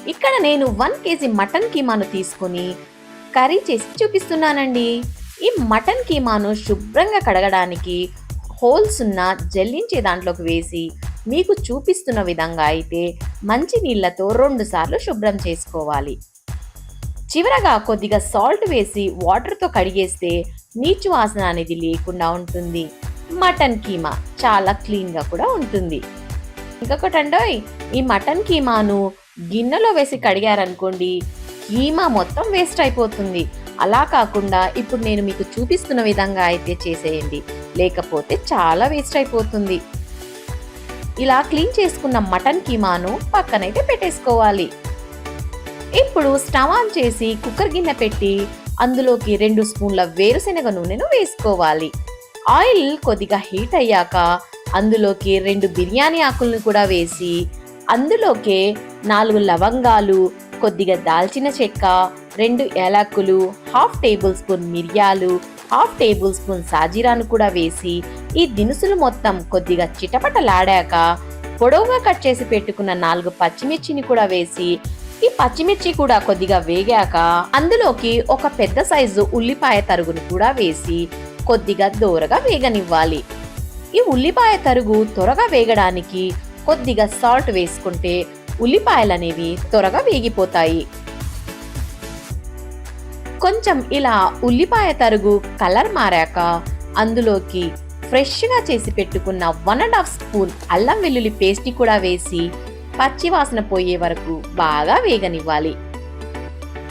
ఇక్కడ నేను 1 KG mutton కీమాను తీసుకొని కర్రీ చేసి చూపిస్తున్నానండి. ఈ మటన్ కీమాను శుభ్రంగా కడగడానికి హోల్స్ ఉన్న జల్లించే దాంట్లోకి వేసి మీకు చూపిస్తున్న విధంగా అయితే మంచి నీళ్లతో 2 సార్లు శుభ్రం చేసుకోవాలి. చివరగా కొద్దిగా సాల్ట్ వేసి వాటర్తో కడిగేస్తే నీచు వాసన అనేది లేకుండా ఉంటుంది. మటన్ కీమా చాలా క్లీన్గా కూడా ఉంటుంది. ఇంకొకటండోయ్, ఈ మటన్ కీమాను గిన్నెలో వేసి కడిగారనుకోండి, కీమా మొత్తం వేస్ట్ అయిపోతుంది. అలా కాకుండా ఇప్పుడు నేను మీకు చూపిస్తున్న విధంగా అయితే చేసేయండి, లేకపోతే చాలా వేస్ట్ అయిపోతుంది. ఇలా క్లీన్ చేసుకున్న మటన్ కీమాను పక్కనైతే పెట్టేసుకోవాలి. ఇప్పుడు స్టవ్ ఆన్ చేసి కుక్కర్ గిన్నె పెట్టి అందులోకి 2 స్పూన్ల వేరుశెనగ నూనెను వేసుకోవాలి. ఆయిల్ కొద్దిగా హీట్ అయ్యాక అందులోకి 2 బిర్యానీ ఆకులను కూడా వేసి అందులోకే 4 లవంగాలు, కొద్దిగా దాల్చిన చెక్క, 2 యాలకులు, హాఫ్ టేబుల్ స్పూన్ మిరియాలు, హాఫ్ టేబుల్ స్పూన్ సాజీరాను కూడా వేసి ఈ దినుసులు మొత్తం కొద్దిగా చిటపటలాడాక పొడవుగా కట్ చేసి పెట్టుకున్న 4 పచ్చిమిర్చిని కూడా వేసి ఈ పచ్చిమిర్చి కూడా కొద్దిగా వేగాక అందులోకి ఒక పెద్ద సైజు ఉల్లిపాయ తరుగును కూడా వేసి కొద్దిగా దోరగా వేగనివ్వాలి. ఈ ఉల్లిపాయ తరుగు త్వరగా వేగడానికి కొద్దిగా సాల్ట్ వేసుకుంటే ఉల్లిపాయలు అనేవి త్వరగా వేగిపోతాయి. కొంచెం ఇలా ఉల్లిపాయ తరుగు కలర్ మారాక అందులోకి ఫ్రెష్గా చేసి పెట్టుకున్న 1.5 స్పూన్ అల్లం వెల్లుల్లి పేస్ట్ కూడా వేసి పచ్చి వాసన పోయే వరకు బాగా వేగనివ్వాలి.